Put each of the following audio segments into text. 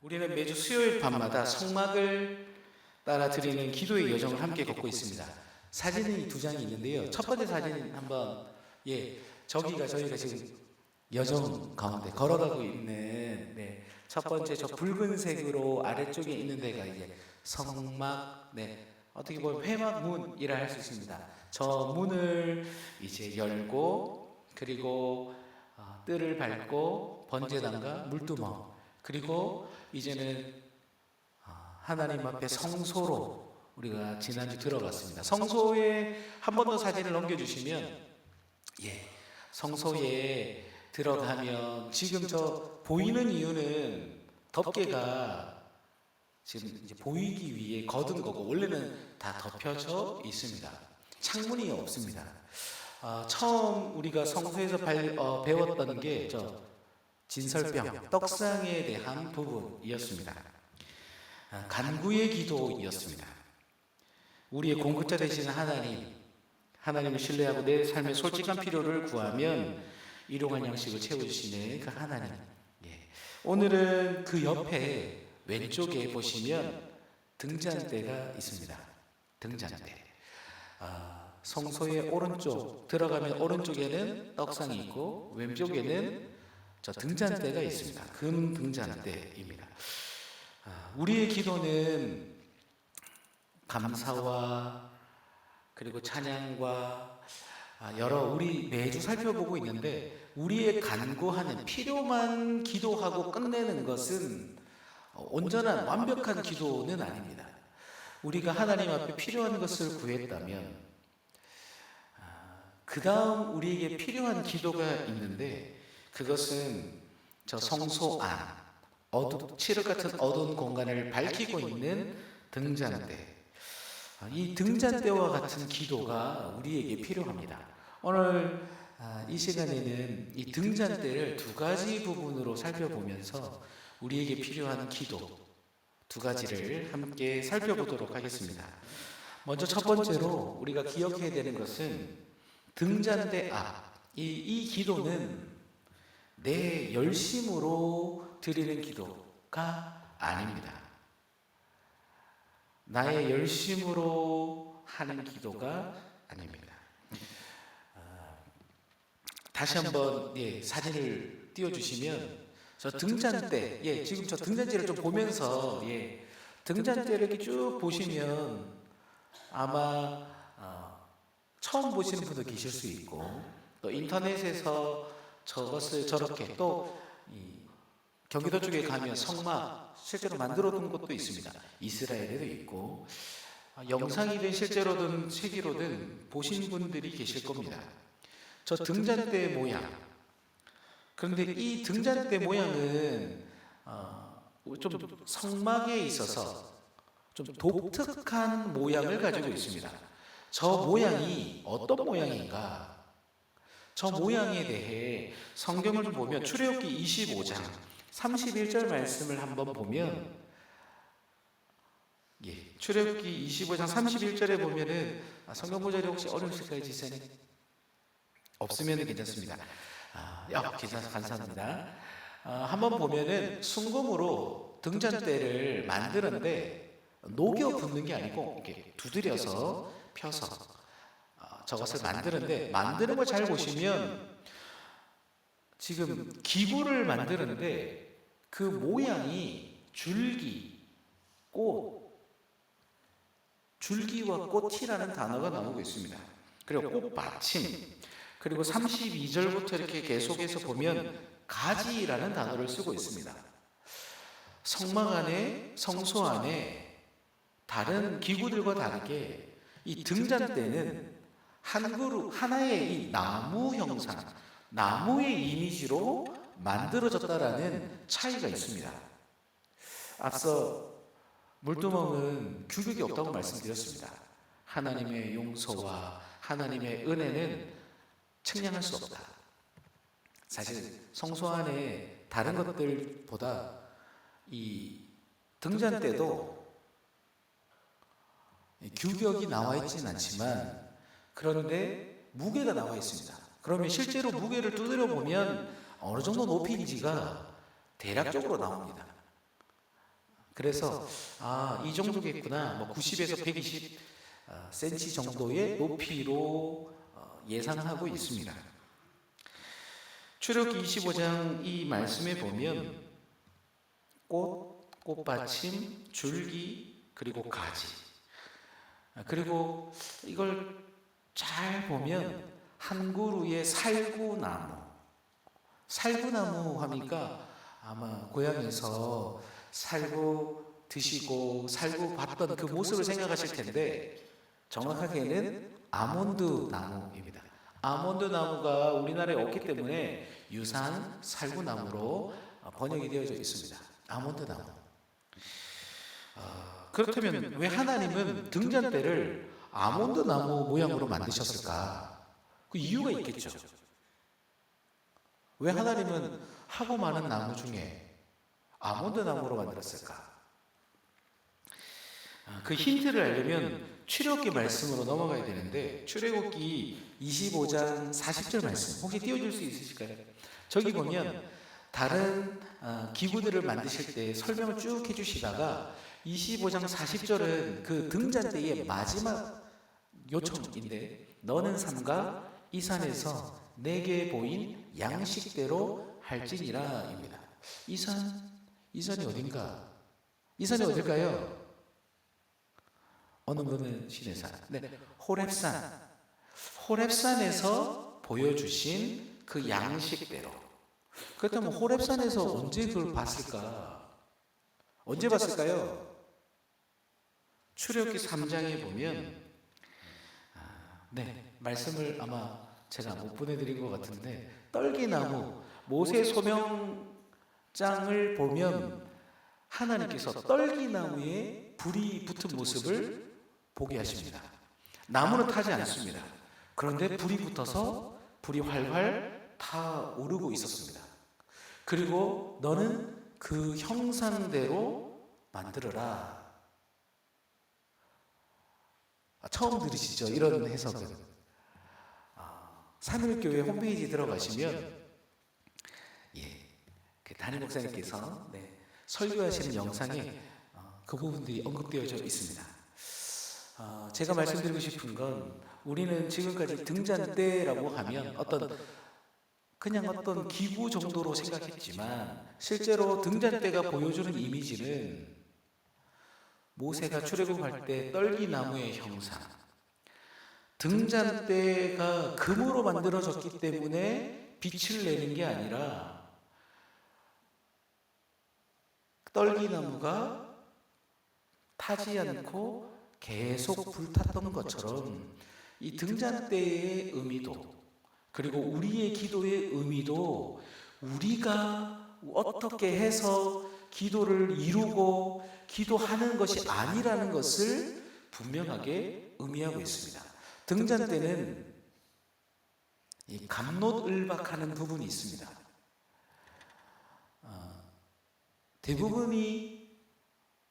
우리는 매주 수요일 밤마다 성막을 따라 드리는 기도의 여정을 함께 걷고 있습니다. 사진이 두 장이 있는데요. 첫 번째 사진 한번 저기가 저희가 지금 여정 가운데 걸어가고 있는 첫 번째 저 붉은색으로 아래쪽에 있는 데가 이제 성막 어떻게 보면 회막문이라 할 수 있습니다. 저 문을 이제 열고 그리고 뜰을 밟고 번제단과 물두멍 그리고 이제는 하나님 앞에 성소로 우리가 지난주 들어갔습니다. 성소에 한 번 더 사진을 넘겨주시면 성소에 들어가면 지금 저 보이는 이유는 덮개가 지금 이제 보이기 위해 거둔 거고 원래는 다 덮여져 있습니다. 창문이 없습니다. 처음 우리가 성소에서 배웠던 게 저 진설병, 떡상에 대한 부분이었습니다. 간구의 기도이었습니다. 우리의 공급자 되시는 하나님을 신뢰하고 내 삶의 솔직한 필요를 구하면 일용할 양식을 채워주시는 그 하나님. 오늘은 그 옆에 왼쪽에 보시면 등잔대가 있습니다. 등잔대. 성소의 오른쪽 들어가면 오른쪽에는 떡상이 있고 왼쪽에는 저 등잔대가 있습니다. 금 등잔대입니다. 우리의 기도는 감사와 그리고 찬양과 우리 매주 살펴보고 있는데 우리의 간구하는 필요만 기도하고 끝내는 것은 온전한 완벽한 기도는 아닙니다. 우리가 하나님 앞에 필요한 것을 구했다면 그 다음 우리에게 필요한 기도가 있는데 그것은 저 성소 안 칠흑 같은 어두운 공간을 밝히고 있는 등잔대. 이 등잔대와 같은 기도가 우리에게 필요합니다. 오늘 이 시간에는 이 등잔대를 두 가지 부분으로 살펴보면서 우리에게 필요한 기도 두 가지를 함께 살펴보도록 하겠습니다. 먼저 첫 번째로 우리가 기억해야 되는 것은 등잔대 앞. 이 기도는 내 열심으로 드리는 기도가 아닙니다. 나의 열심으로 하는 기도가 아닙니다. 다시 한번 사진을 띄워주시면 저 등잔대, 지금 저 등잔대를 좀 보면서 등잔대를 이렇게 쭉 보시면 아마 처음 보시는 분도 계실 수 있고 또 인터넷에서 저것을 저렇게 또 경기도 쪽에 가면 성막 실제로 만들어 둔 곳도 있습니다. 이스라엘에도 있고 영상이든 실제로든 책으로든 보신 분들이 계실 겁니다. 저 등잔대 모양. 그런데 이 등잔대 모양은 좀 성막에 있어서 좀 독특한 모양을 가지고 있습니다. 저 모양이 어떤 모양인가? 저 모양에 대해 성경을 좀 보면 출애굽기 25장 31절 말씀을 한번 보면 출애굽기 25장 31절에 보면은 성경 구절이 혹시 어려우실까요, 지사님? 없으면 괜찮습니다. 괜찮아서 감사합니다. 한번 보면은 순금으로 등잔대를 만드는데 녹여 붓는 게 아니고 이렇게 두드려서 펴서 저것을 만드는 걸 잘 보시면 지금 기부를 만드는데 그 모양이 줄기와 꽃이라는 단어가 나오고 있습니다. 그리고 꽃받침, 그리고 32절부터 이렇게 계속해서 보면 가지라는 단어를 쓰고 있습니다. 성막 안에, 성소 안에 다른 기구들과 다르게 이 등잔대는 한 그룹 하나의 이 나무 형상, 나무의 이미지로 만들어졌다라는 차이가 있습니다. 앞서 물두멍은 규격이 없다고 말씀드렸습니다. 하나님의 용서와 하나님의 은혜는 측량할 수 없다. 사실 성소 안에 다른 것들보다 이 등잔대도 규격이 나와 있지는 않지만 그런데 무게가 나와 있습니다. 그러면 실제로 무게를 두드려 보면 어느 정도 높이인지가 대략적으로 나옵니다. 그래서 이 정도겠구나. 뭐 90에서 120 cm 정도의 높이로 예상하고 있습니다. 출애굽기 25장 이 말씀에 보면 꽃, 꽃받침, 줄기, 그리고 가지. 그리고 이걸 잘 보면 한 그루의 살구나무. 살구나무 하니까 아마 고향에서 살구 드시고 살구 봤던 그 모습을 생각하실 텐데 정확하게는 아몬드 나무입니다. 아몬드 나무가 우리나라에 없기 때문에 유산 살구나무로 번역이 되어져 있습니다. 아몬드 나무. 그렇다면 왜 하나님은 등잔대를 아몬드 나무 모양으로 만드셨을까? 그 이유가 있겠죠. 왜 하나님은 하고 많은 나무 중에 아몬드 나무로 만들었을까? 그 힌트를 알려면 출애굽기 말씀으로 넘어가야 되는데 출애굽기 25장 40절 말씀 혹시 띄워줄 수 있으실까요? 저기 보면 다른 기구들을 만드실 때 설명을 쭉 해주시다가 25장 40절은 그 등잔대의 마지막 요청인데 너는 삼가 이 산에서 내게 보인 양식대로 할지니라입니다. 이 산이 어딘가? 이 산이 어딜까요? 어느 분은 신의 산. 네, 호렙산. 호렙산에서 보여주신 그 양식대로. 그렇다면 호렙산에서 언제 그걸 봤을까? 언제 봤을까요? 출애굽기 3장에 보면 말씀을 아마 제가 못 보내드린 것 같은데 떨기나무 모세 소명장을 보면 하나님께서 떨기나무에 불이 붙은 모습을 보게 하십니다. 나무는 타지 않습니다. 그런데 불이 붙어서 불이 활활 타오르고 있었습니다. 그리고 너는 그 형상대로 만들어라. 처음 들으시죠? 이런 해석은. 삼일교회 홈페이지 들어가시면 그 담임 목사님께서 설교하시는 영상에 그 부분들이 언급되어져 있습니다. 제가 말씀드리고 싶은 건 우리는 지금까지 등잔대라고 하면 그냥 어떤 기구 정도로 생각했지만 실제로 등잔대가 보여주는 이미지는 모세가 출애굽할 때 떨기나무의 형상, 등잔대가 금으로 만들어졌기 때문에 빛을 내는 게 아니라 떨기나무가 타지 않고 계속 불탔던 것처럼 이 등잔대의 의미도 그리고 우리의 기도의 의미도 우리가 어떻게 해서 기도를 이루고 기도하는 것이 아니라는 것을 분명하게 의미하고 있습니다. 등잔대는 이 갑롯을박하는 부분이 있습니다. 대부분이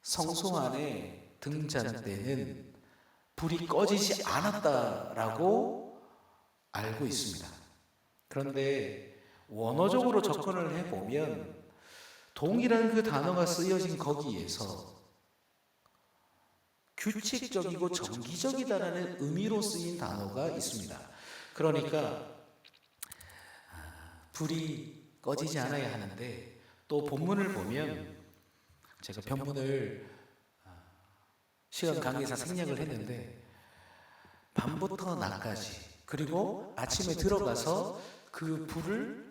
성소 안에 등잔대는 불이 꺼지지 않았다라고 알고 있습니다. 그런데 원어적으로 접근을 해보면 동이라는 그 단어가 쓰여진 거기에서 규칙적이고 정기적이다라는 의미로 쓰인 단어가 있습니다. 그러니까 불이 꺼지지 않아야 하는데 또 본문을 보면 제가 변문을 시간 관계상 생략을 했는데 밤부터 낮까지 그리고 아침에 들어가서 그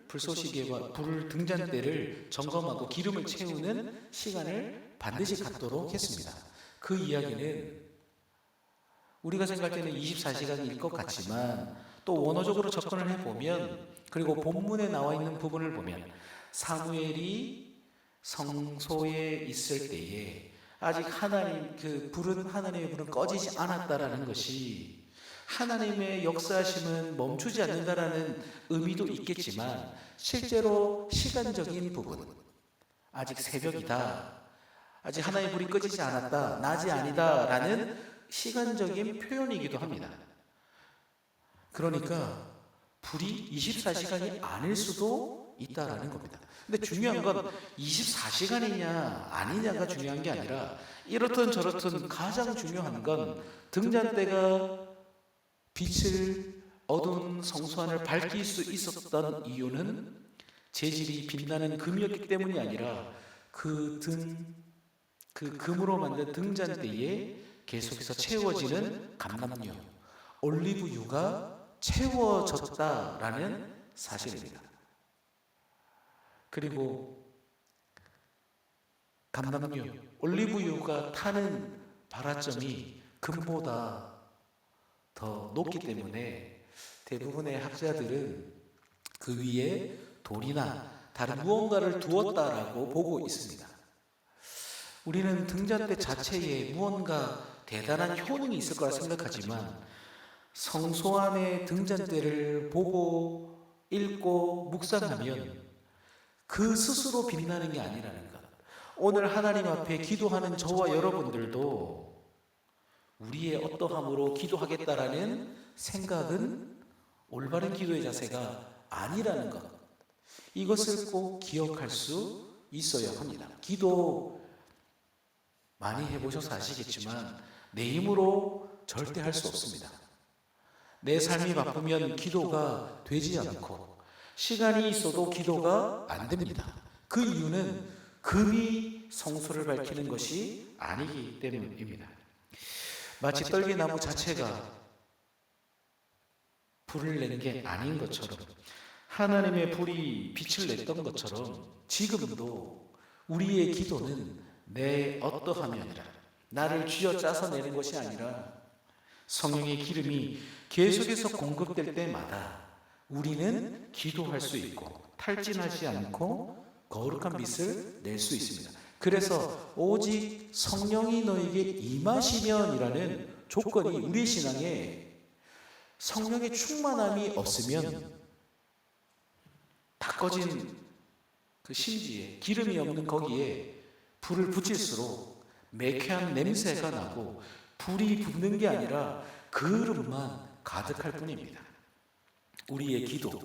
불쏘시개와 불 등잔대를 점검하고 기름을 채우는 시간을 반드시 갖도록 했습니다. 그 이야기는 우리가 생각할 때는 24시간일 것 같지만 또 원어적으로 접근을 해보면 그리고 본문에 나와 있는 부분을 보면 사무엘이 성소에 있을 때에 아직 하나님의 불은 꺼지지 않았다라는 것이 하나님의 역사하심은 멈추지 않는다라는 의미도 있겠지만 실제로 시간적인 부분 아직 새벽이다 아직 하나님의 불이 꺼지지 않았다 낮이 아니다 라는 시간적인 표현이기도 합니다. 그러니까 불이 24시간이 아닐 수도 있다라는 겁니다. 근데 중요한 건 24시간이냐 아니냐가 중요한 게 아니라 이렇든 저렇든 가장 중요한 건 등잔대가 빛을 어두운 성소안을 밝힐 수 있었던 이유는 재질이 빛나는 금이었기 때문이 아니라 그 금으로 만든 등잔대에 계속해서 채워지는 감람유, 올리브유가 채워졌다라는 사실입니다. 그리고 감람유, 올리브유가 타는 발화점이 금보다 더 높기 때문에 대부분의 학자들은 그 위에 돌이나 다른 무언가를 두었다라고 보고 있습니다. 우리는 등잔대 자체에 무언가 대단한 효능이 있을 거라 생각하지만 성소 안의 등잔대를 보고 읽고 묵상하면 그 스스로 빛나는 게 아니라는 것. 오늘 하나님 앞에 기도하는 저와 여러분들도 우리의 어떠함으로 기도하겠다라는 생각은 올바른 기도의 자세가 아니라는 것. 이것을 꼭 기억할 수 있어야 합니다. 기도 많이 해보셔서 아시겠지만 내 힘으로 절대 할 수 없습니다. 내 삶이 바쁘면 기도가 되지 않고 시간이 있어도 기도가 안 됩니다. 그 이유는 금이 성소를 밝히는 것이 아니기 때문입니다. 마치 떨기나무 자체가 불을 내는 게 아닌 것처럼 하나님의 불이 빛을 냈던 것처럼 지금도 우리의 기도는 내 어떠함이 아니라 나를 쥐어짜서 내는 것이 아니라 성령의 기름이 계속해서 공급될 때마다 우리는 기도할 수 있고 탈진하지 않고 거룩한 빛을 낼 수 있습니다. 그래서 오직 성령이 너에게 임하시면이라는 조건이 우리 신앙에 성령의 충만함이 없으면 다 꺼진 그 심지에 기름이 없는 거기에 불을 붙일수록 매캐한 냄새가 나고 불이 붙는 게 아니라 그릇만 가득할 뿐입니다. 우리의 기도,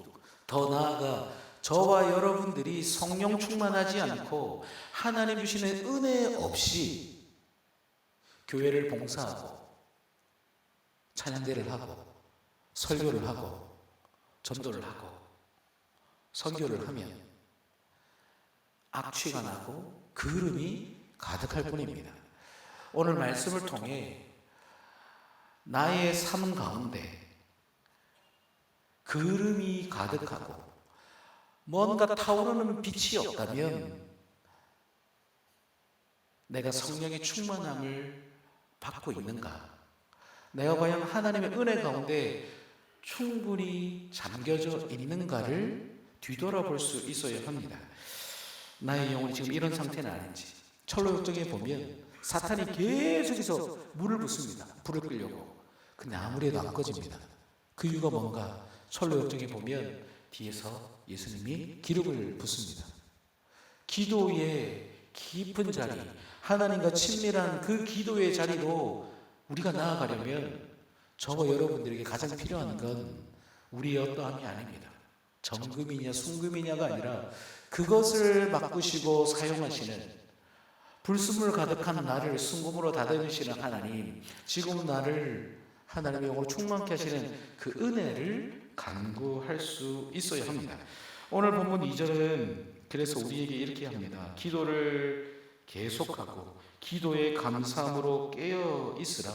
더 나아가 저와 여러분들이 성령 충만하지 않고 하나님 주시는 은혜 없이 교회를 봉사하고 찬양대를 하고 설교를 하고 전도를 하고 선교를 하면 악취가 나고 그름이 가득할 뿐입니다. 오늘 말씀을 통해 나의 삶 가운데 그름이 가득하고 뭔가 타오르는 빛이 없다면 내가 성령의 충만함을 받고 있는가? 내가 과연 하나님의 은혜 가운데 충분히 잠겨져 있는가를 뒤돌아볼 수 있어야 합니다. 나의 영혼이 지금 이런 상태는 아닌지. 철로 역정에 보면 사탄이 계속해서 물을 붓습니다. 불을 끄려고. 근데 아무래도 안 꺼집니다. 그 이유가 뭔가? 철로 역정에 보면 뒤에서 예수님이 기름을 붓습니다. 기도의 깊은 자리, 하나님과 친밀한 그 기도의 자리로 우리가 나아가려면 저와 여러분들에게 가장 필요한 건 우리의 어떠함이 아닙니다. 정금이냐 순금이냐가 아니라 그것을 바꾸시고 사용하시는 불순물 가득한 나를 순금으로 다듬으시는 하나님, 지금 나를 하나님의 영으로 충만케 하시는 그 은혜를 간구할 수 있어야 합니다. 오늘 본문 2절은 그래서 우리에게 이렇게 합니다. 기도를 계속하고 기도의 감사함으로 깨어 있으라.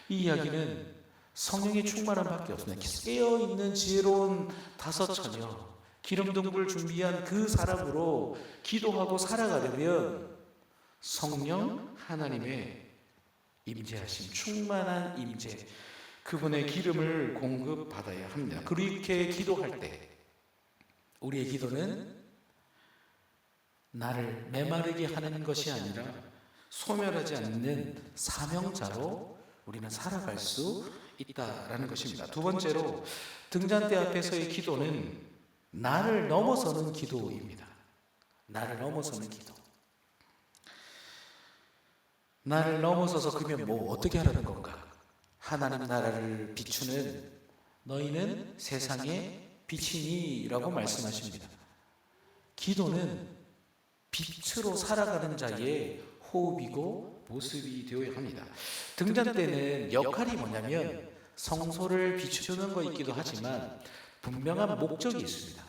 이 이야기는 성령의 충만함밖에 없습니다. 깨어있는 지혜로운 다섯 처녀, 기름등불 준비한 그 사람으로 기도하고 살아가려면 성령 하나님의 임재하심, 충만한 임재, 그분의 기름을 공급받아야 합니다. 그렇게 기도할 때 우리의 기도는 나를 메마르게 하는 것이 아니라 소멸하지 않는 사명자로 우리는 살아갈 수 있다라는 것입니다. 두 번째로 등잔대 앞에서의 기도는 나를 넘어서는 기도입니다. 나를 넘어서는 기도. 나를 넘어서서 그러면 뭐 어떻게 하라는 건가? 하나님 나라를 비추는 너희는 세상의 빛이니 라고 말씀하십니다. 기도는 빛으로 살아가는 자의 호흡이고 모습이 되어야 합니다. 등잔 때는 역할이 뭐냐면 성소를 비추는 것이기도 하지만 분명한 목적이 있습니다.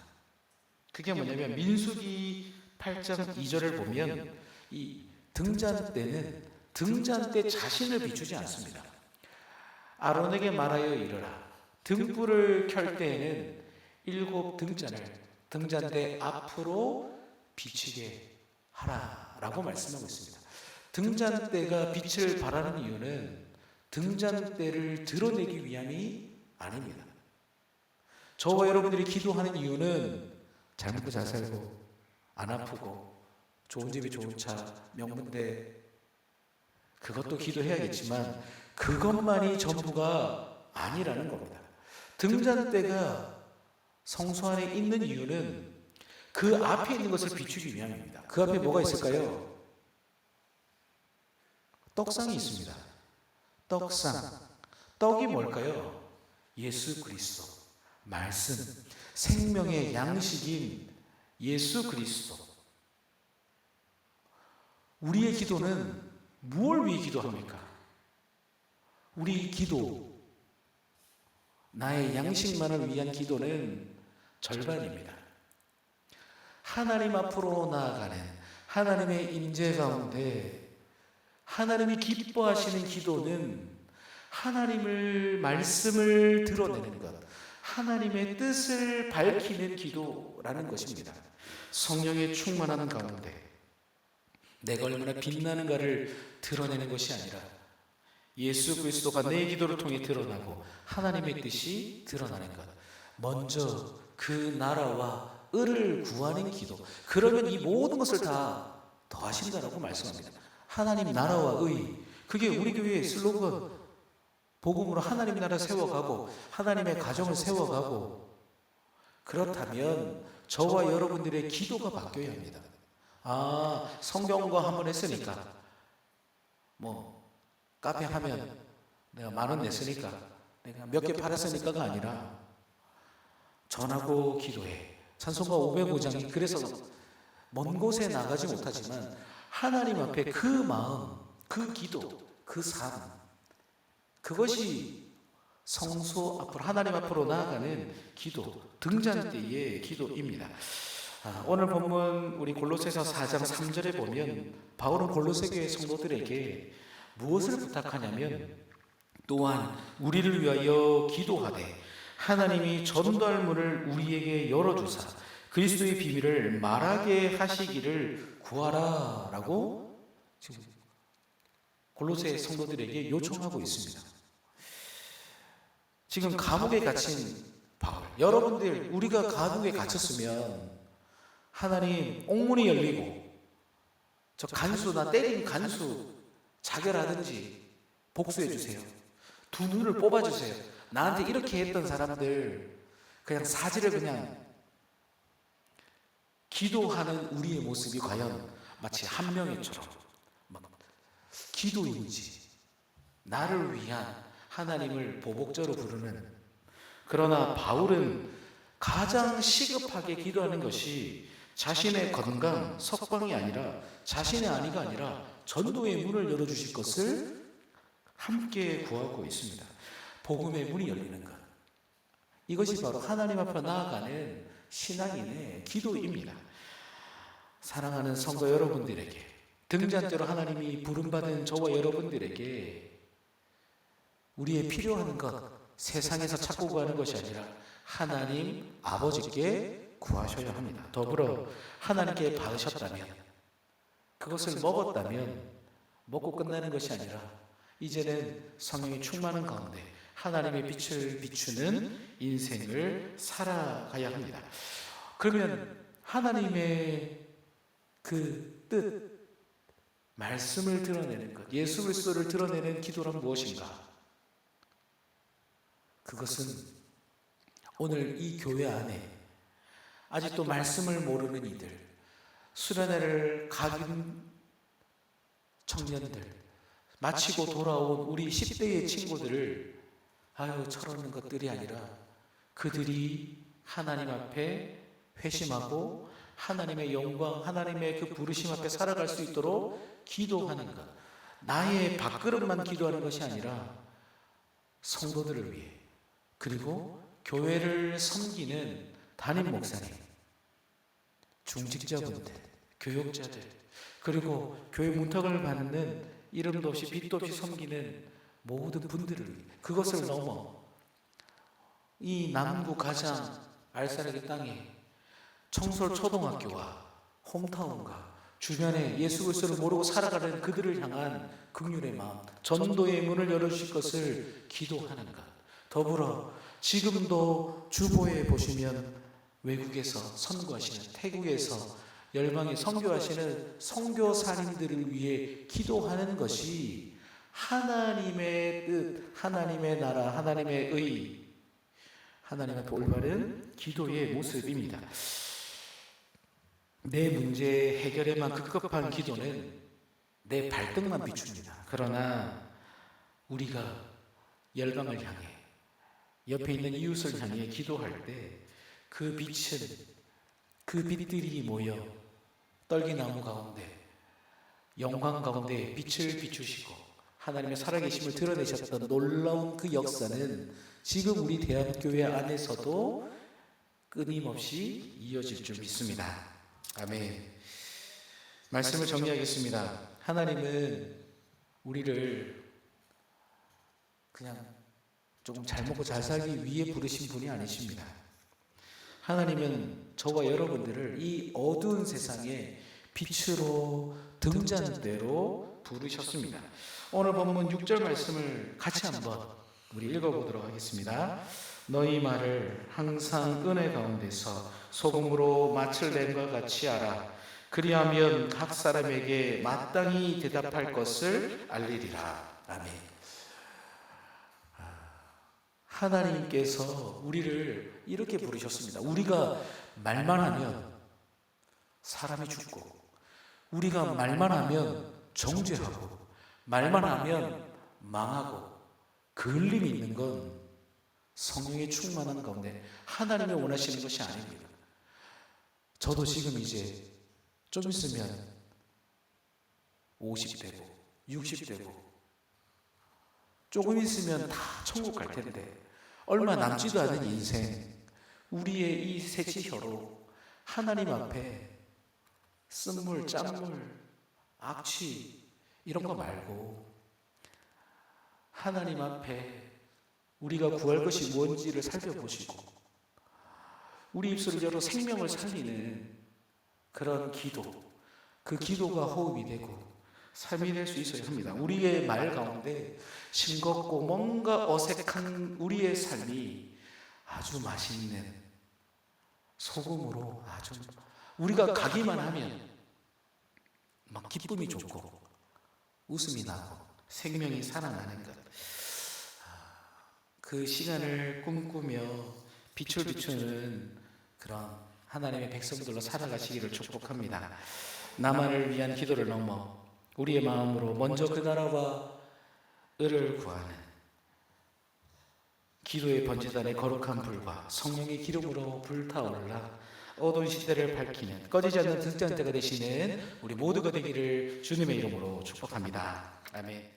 그게 뭐냐면 민수기 8장 2절을 보면 이 등잔 때는 등잔대 자신을 비추지 않습니다. 아론에게 말하여 이르라. 등불을 켤 때에는 7 등잔을 등잔대 앞으로 비추게 하라라고 말씀하고 있습니다. 등잔대가 빛을 발하는 이유는 등잔대를 드러내기 위함이 아닙니다. 저와 여러분들이 기도하는 이유는 잘 먹고 잘 살고 안 아프고 좋은 집이 좋은 차 명문대 그것도 기도해야겠지만 그것만이 전부가 아니라는 겁니다. 등잔대가 성소 안에 있는 이유는 그 앞에 있는 것을 비추기 위함입니다. 그 앞에 뭐가 있을까요? 떡상이 있습니다. 떡상. 떡이 뭘까요? 예수 그리스도. 말씀. 생명의 양식인 예수 그리스도. 우리의 기도는 무엇을 위해 기도합니까? 우리 기도, 나의 양식만을 위한 기도는 절반입니다. 하나님 앞으로 나아가는 하나님의 임재 가운데 하나님이 기뻐하시는 기도는 하나님을 말씀을 드러내는 것, 하나님의 뜻을 밝히는 기도라는 것입니다. 성령의 충만한 가운데 내가 얼마나 빛나는가를 드러내는 것이 아니라 예수 그리스도가 내 기도를 통해 드러나고 하나님의 뜻이 드러나는 것. 먼저 그 나라와 의를 구하는 기도. 그러면 이 모든 것을 다 더하신다라고 말씀합니다. 하나님 나라와 의. 그게 우리 교회의 슬로건. 복음으로 하나님 나라 세워가고 하나님의 가정을 세워가고 그렇다면 저와 여러분들의 기도가 바뀌어야 합니다. 아, 성경과 한번 했으니까 카페 하면 내가 10,000원 냈으니까 내가 몇 개 팔았으니까가 아니라 전하고 기도해. 찬송가 505장이 그래서 먼 곳에 나가지 못하지만 하나님 앞에 그 마음, 그 기도, 그 삶 그것이 성소 앞으로 하나님 앞으로 나아가는 기도, 등잔대의 기도입니다. 오늘 본문 우리 골로새서 4장 3절에 보면 바울은 골로새 교회 성도들에게 무엇을 부탁하냐면 또한 우리를 위하여 기도하되 하나님이 전도할 문을 우리에게 열어주사 그리스도의 비밀을 말하게 하시기를 구하라 라고 지금 골로새 성도들에게 요청하고 있습니다. 지금 감옥에 gat힌 바울, 여러분들 우리가 감옥에 갇혔으면 하나님 옥문이 열리고 저 간수나 때린 간수 자결하든지 복수해 주세요. 두 눈을 뽑아주세요. 나한테 이렇게 했던 사람들 그냥 사지를 그냥 기도하는 우리의 모습이 과연 마치 한명회처럼 기도인지 나를 위한 하나님을 보복자로 부르는. 그러나 바울은 가장 시급하게 기도하는 것이 자신의 건강, 석방이 아니라 자신의 안위가 아니라 전도의 문을 열어주실 것을 함께 구하고 있습니다. 복음의 문이 열리는 것. 이것이 바로 하나님 앞에 나아가는 신앙인의 기도입니다. 사랑하는 성도 여러분들에게 등잔대로 하나님이 부름받은 저와 여러분들에게 우리의 필요한 것 세상에서 찾고 구하는 것이 아니라 하나님 아버지께 구하셔야 합니다. 더불어 하나님께 받으셨다면 그것을 먹었다면 먹고 끝나는 것이 아니라 이제는 성령이 충만한 가운데 하나님의 빛을 비추는 인생을 살아가야 합니다. 그러면 하나님의 그 뜻, 말씀을 드러내는 것, 예수 그리스도를 드러내는 기도란 무엇인가? 그것은 오늘 이 교회 안에 아직도 말씀을 모르는 이들, 수련회를 가긴 청년들, 마치고 돌아온 우리 10대의 친구들을 철없는 것들이 아니라 그들이 하나님 앞에 회심하고 하나님의 영광, 하나님의 그 부르심 앞에 살아갈 수 있도록 기도하는 것. 나의 밥그릇만 기도하는 것이 아니라 성도들을 위해, 그리고 교회를 섬기는 담임 목사님, 중직자분들, 교역자들, 그리고 교회 문턱을 받는 이름도 없이 빛도 없이 섬기는 모든 분들을 위해, 그것을 넘어 이 남구 가장 알싸르기 땅에 청솔 초등학교와 홈타운과 주변에 예수 그리스도를 모르고 살아가는 그들을 향한 긍휼의 마음, 전도의 문을 열어주실 것을 기도하는 것. 더불어 지금도 주보에 보시면 외국에서 선교하시는, 태국에서 열방에 선교하시는 선교사님들을 위해 기도하는 것이 하나님의 뜻, 하나님의 나라, 하나님의 의, 하나님의 올바른 기도의 모습입니다. 내 문제 해결에만 급급한 기도는 내 발등만 비춥니다. 그러나 우리가 열방을 향해, 옆에 있는 이웃을 향해 기도할 때 그 빛은, 그 빛들이 모여 떨기나무 가운데, 영광 가운데 빛을 비추시고 하나님의 살아계심을 드러내셨던 놀라운 그 역사는 지금 우리 대한교회 안에서도 끊임없이 이어질 줄 믿습니다. 아멘. 말씀을 정리하겠습니다. 하나님은 우리를 그냥 조금 잘 먹고 잘 살기 위해 부르신 분이 아니십니다. 하나님은 저와 여러분들을 이 어두운 세상에 빛으로 등잔대로 부르셨습니다. 오늘 본문 6절 말씀을 같이 한번 우리 읽어보도록 하겠습니다. 너희 말을 항상 은혜 가운데서 소금으로 맛을 낸과 같이 알아. 그리하면 각 사람에게 마땅히 대답할 것을 알리리라. 아멘. 하나님께서 우리를 이렇게 부르셨습니다. 우리가 말만 하면 사람이 죽고, 우리가 말만 하면 정죄하고, 말만 하면 망하고, 그을림이 있는 건 성령의 충만한 가운데 하나님이 원하시는 것이 아닙니다. 저도 지금 이제 좀 있으면 50대고 60대고 조금 있으면 다 천국 갈 텐데 얼마 남지도 않은 인생, 우리의 이 새치혀로 하나님 앞에 쓴물, 짠물, 악취 이런 거 말고 하나님 앞에 우리가 구할 것이 무엇인지를 살펴보시고 우리 입술을 열어 생명을 살리는 그런 기도, 그 기도가 호흡이 되고 삶이 될 수 있어야 합니다. 우리의 말 가운데 싱겁고 뭔가 어색한 우리의 삶이 아주 맛있는 소금으로 아주 우리가 가기만 하면 막 기쁨이 좋고 웃음이 나고 생명이 살아나는 것, 그 시간을 꿈꾸며 빛을 비추는 그런 하나님의 백성들로 살아가시기를 축복합니다. 나만을 위한 기도를 넘어 우리의 마음으로 먼저 그 나라와 을을 구하는 기도의 번제단의 거룩한 불과 성령의 기름으로 불타올라 어두운 시대를 밝히는 꺼지지 않는 등잔대가 되시는 우리 모두가 되기를 주님의 이름으로 축복합니다. 아멘.